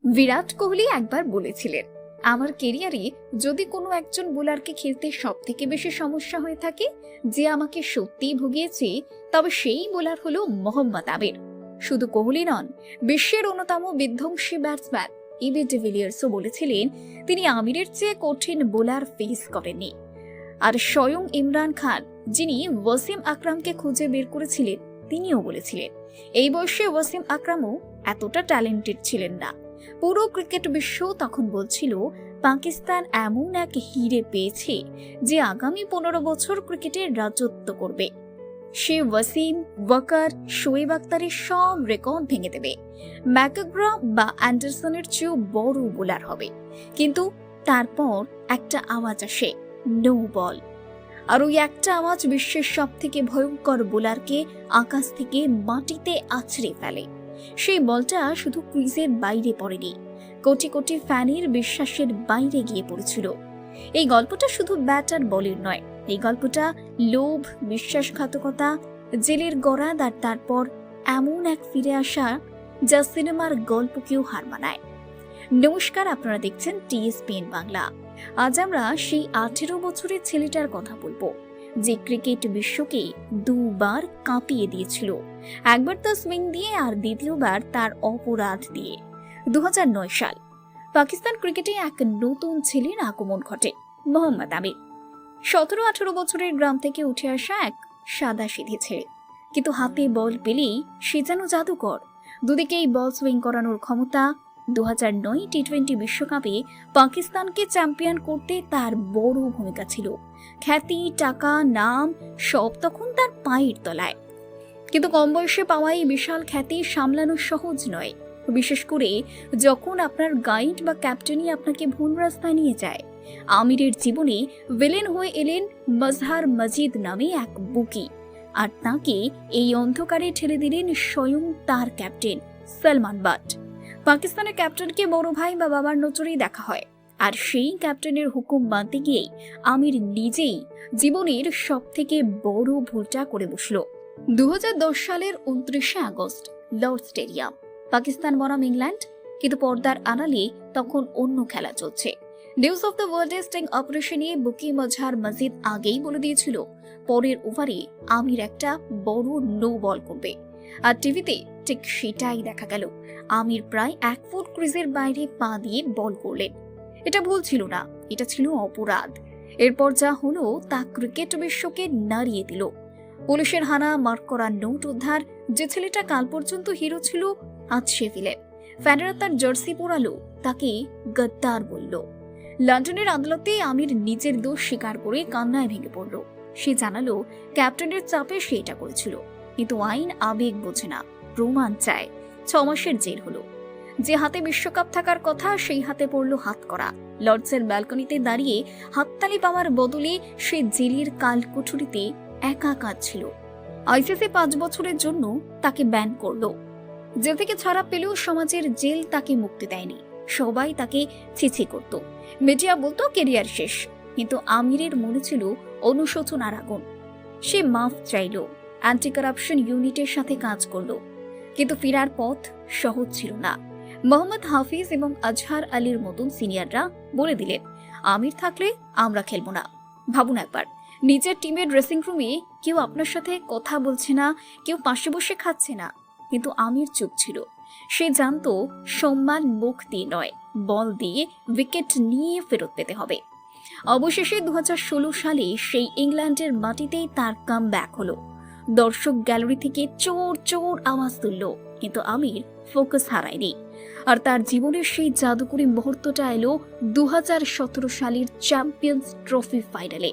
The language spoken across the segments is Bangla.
বিরাট কোহলি একবার বলেছিলেন, আমার কেরিয়ারে যদি কোনো একজন বোলারকে খেলতে সব থেকে বেশি সমস্যা হয়ে থাকে, যে আমাকে সত্যিই ভুগিয়েছে, তবে সেই বোলার হলো মোহাম্মদ আমির। শুধু কোহলি নন, বিশ্বের অন্যতম বিধ্বংসী ব্যাটসম্যান এবি ডিভিলিয়ার্সও বলেছিলেন তিনি আমিরের চেয়ে কঠিন বোলার ফেস করেননি। আর স্বয়ং ইমরান খান, যিনি ওয়াসিম আকরামকে খুঁজে বের করেছিলেন, তিনিও বলেছিলেন এই বয়সে ওয়াসিম আকরামও এতটা ট্যালেন্টেড ছিলেন না। পুরো ক্রিকেট বিশ্ব তখন বলছিল পাকিস্তান এমন এক হিরে পেয়েছে যে আগামী 15 বছর ক্রিকেটের রাজত্ব করবে। সে ওয়াসিম, ওয়াকার, শোয়েব আখতারের সব রেকর্ড ভেঙে দেবে, ম্যাকগ্রা বা অ্যান্ডারসনের চেয়েও বড় বোলার হবে। কিন্তু তারপর একটা আওয়াজ আসে, নো বল। আর ওই একটা আওয়াজ বিশ্বের সব থেকে ভয়ঙ্কর বোলারকে আকাশ থেকে মাটিতে আছড়ে ফেলে। সেই বলটা শুধু ক্রিজের বাইরে পড়েনি, কোটি কোটি ফ্যানের বিশ্বাসের বাইরে গিয়ে পড়েছিল। এই গল্পটা শুধু ব্যাট আর বলের নয়, এই গল্পটা লোভ, বিশ্বাসঘাতকতা, জেলের গরাদ আর তারপর এমন এক ফিরে আসা যা সিনেমার গল্পকেও হার মানায়। নমস্কার, আপনারা দেখছেন টিএসপিএন বাংলা। আজ আমরা সেই 18 বছরের ছেলেটার কথা বলবো যে ক্রিকেট বিশ্বকে দুবার কাঁপিয়ে দিয়েছিল, একবার তার সুইং দিয়ে আর দ্বিতীয়বার তার অপরাধ দিয়ে। 2009 সাল, পাকিস্তান ক্রিকেটে এক নতুন ছেলের আগমন ঘটে, মোহাম্মদ আমির। 17-18 বছরের গ্রাম থেকে উঠে আসা এক সাদা সিধে ছেলে, কিন্তু হাতে বল পেলেই সে যেন জাদুকর। দুদিকেই বল সুইং করানোর ক্ষমতা। 2009 টি-20 বিশ্বকাপে পাকিস্তানকে চ্যাম্পিয়ন করতে তার বড় ভূমিকা ছিল। খ্যাতি, টাকা, নাম সব তখন তার পায়ের তলায়। কিন্তু কম বয়সে পাওয়া এই বিশাল খ্যাতি সামলানো সহজ নয়, বিশেষ করে যখন আপনার গাইড বা ক্যাপ্টেনই আপনাকে ভুল রাস্তায় নিয়ে যায়। আমিরের জীবনে ভিলেন হয়ে এলেন মজহার মজিদ নামে এক বুকি, আর তাকে এই অন্ধকারে ঠেলে দিলেন স্বয়ং তার ক্যাপ্টেন সলমান বাট। পাকিস্তানের ক্যাপ্টেনকে বড় ভাই বা বাবার নজরেই দেখা হয়, আর সেই ক্যাপ্টেনের হুকুম মানতে গিয়েই আমির নিজেই জীবনের সব থেকে বড় ভুলটা করে বসল। 2010 সালের 29শে আগস্ট, লর্ড স্টেডিয়াম, পাকিস্তান বনাম ইংল্যান্ড। কিন্তু পর্দার আড়ালে তখন অন্য খেলা চলছে। News of the World sting অপারেশনে বুকি মজহার মজিদ আগেই বলে দিয়েছিল পরের ওভারে আমির একটা বড় নো বল করবে, আর টিভিতে ঠিক সেটাই দেখা গেল। আমির প্রায় 1 ফুট ক্রিজের বাইরে পা দিয়ে বল করলেন। এটা ভুল ছিল না, এটা ছিল অপরাধ। এরপর যা হলো তা ক্রিকেট বিশ্বকে নাড়িয়ে দিল। পুলিশের হানা, মার্ক করা নোট উদ্ধার। যে ছেলেটা কাল পর্যন্ত হিরো ছিল, আজ সে ভিলেন। ফ্যানেরা তার জার্সি পরালো, তাকে গদ্দার বলল। লন্ডনের আদালতে আমির নিজের দোষ স্বীকার করে কান্নায় ভেঙে পড়ল। সে জানালো ক্যাপ্টেনের চাপে সে এটা করেছিল, কিন্তু আইন আবেগ বোঝে না, প্রমাণ চায়। 6 মাসের জেল হলো। যে হাতে বিশ্বকাপ থাকার কথা, সেই হাতে পড়লো হাত করা। লর্ডসের ব্যালকনিতে দাঁড়িয়ে হাততালি পাওয়ার বদলে সে জেলের কালকুঠুরিতে একা কাঁদছিল। আইসিসি 5 বছরের জন্য তাকে ব্যান করলো। জেল থেকে ছাড়া পেলেও সমাজের জেল তাকে মুক্তি দেয়নি। সবাই তাকে ছিছি করত, মিডিয়া বলতো কেরিয়ার শেষ। কিন্তু আমিরের মনে ছিল অনুশোচনার আগুন। সে মাফ চাইল, অ্যান্টি কারাপশন ইউনিটের সাথে কাজ করলো। কিন্তু ফেরার পথ সহজ ছিল না। মোহাম্মদ হাফিজ এবং আজহার আলীর মতন সিনিয়ররা বলে দিলেন, আমির থাকলে আমরা খেলবো না। ভাবুন একবার, নিজের টিমের ড্রেসিং রুমে কেউ আপনার সাথে কথা বলছে না, কেউ পাশে বসে খাচ্ছে না, কিন্তু আমির চুপ ছিল। সে জানতো সম্মান মুখ দিয়ে নয়, বল দিয়ে উইকেট নিয়ে ফেরত পেতে হবে। অবশেষে 2016 সালে সেই ইংল্যান্ডের মাটিতেই তার কামব্যাক হলো। দর্শক গ্যালারি থেকে চোর চোর আওয়াজ তুলল, কিন্তু আমির ফোকাস হারায়নি। আর তার জীবনের সেই জাদুকরী মুহূর্তটা এলো 2017 সালের চ্যাম্পিয়ন্স ট্রফি ফাইনালে।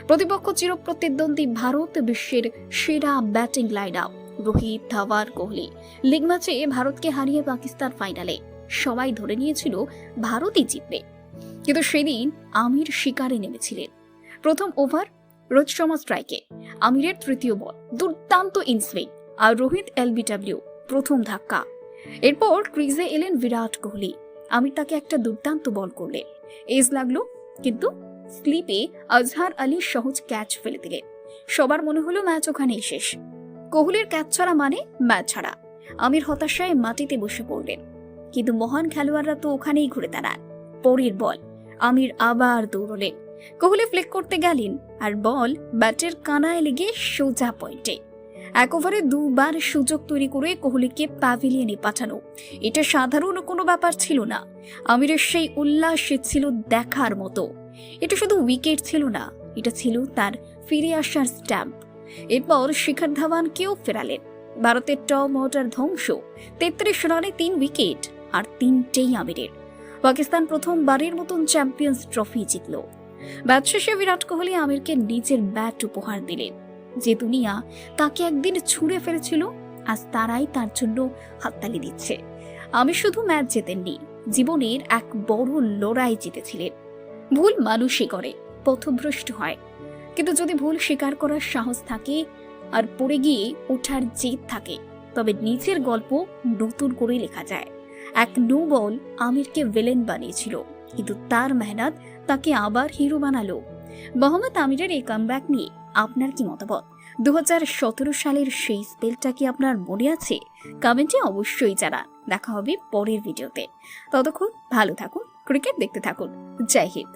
প্রতিপক্ষ চিরপ্রতিদ্বন্দ্বী ভারত, বিশ্বের সেরা batting line up, Rohit, Dhawan, Kohli. League ম্যাচে ভারতকে হারিয়ে পাকিস্তান ফাইনালে। সবাই ধরে নিয়েছিল ভারতই জিতবে, কিন্তু সেদিন আমির শিকারে নেমেছিলেন। প্রথম ওভার রোহিত শর্মা স্ট্রাইকে, আমিরের তৃতীয় বল দুর্দান্ত ইনসুইং, আর রোহিত এলবিডব্লিউ প্রথম ধাক্কা। এরপর ক্রিজে এলেন বিরাট কোহলি। আমির তাকে একটা দুর্দান্ত বল করলেন, এজ লাগলো, কিন্তু স্লিপে আজহার আলী সহজ ক্যাচ ফেলে দিলেন। সবার মনে হলো ম্যাচ ওখানেই শেষ। কোহলির ক্যাচ ছাড়া মানে ম্যাচ ছাড়া। আমির হতাশায় মাটিতে বসে পড়লেন। কিন্তু মহান খেলোয়াড়রা তো ওখানেই ঘুরে দাঁড়ান। পরের বল আমির আবার দৌড়লেন, কোহলি ফ্লিক করতে গেলেন আর বল ব্যাটের কানায় লেগে সোজা পয়েন্টে। এক ওভারে দুবার সুযোগ তৈরি করে কোহলিকে প্যাভিলিয়নে পাঠানো এটা সাধারণ কোনো ব্যাপার ছিল না। আমিরের সেই উল্লাস ছিল দেখার মতো। এটা শুধু উইকেট ছিল না, এটা ছিল তার ফিরে আসার স্ট্যাম্প। এরপর শিখর ধাওয়ানকেও ফেরালেন। ভারতের টপ অর্ডার ধ্বংস, 33 রানে 3 উইকেট, আর 3টেই আমিরের। পাকিস্তান প্রথমবারের মতন চ্যাম্পিয়ন্স ট্রফি জিতল। ব্যাট শেষে বিরাট কোহলি আমিরকে নিজের ব্যাট উপহার দিলেন। যে দুনিয়া তাকে একদিন ছুঁড়ে ফেলেছিল, আজ তারাই তার জন্য হাততালি দিচ্ছে। আমির শুধু ম্যাচ জেতেননি, জীবনের এক বড় লড়াই জিতেছিলেন। ভুল মানুষই করে, পথভ্রষ্ট হয়, কিন্তু যদি ভুল স্বীকার করার সাহস থাকে আর পড়ে গিয়ে ওঠার জেদ থাকে, তবে নিজের গল্প নতুন করে লেখা যায়। এক নো বল আমিরকে ভিলেন বানিয়েছিল, কিন্তু তার মেহনত তাকে আবার হিরো বানালো। মোহাম্মদ আমিরের এই কামব্যাক নিয়ে আপনার কি মতামত? 2017 সালের সেই স্পেলটা কি আপনার মনে আছে? কমেন্টে অবশ্যই জানান। দেখা হবে পরের ভিডিওতে। ততক্ষণ ভালো থাকুন, ক্রিকেট দেখতে থাকুন। জয় হিন্দ।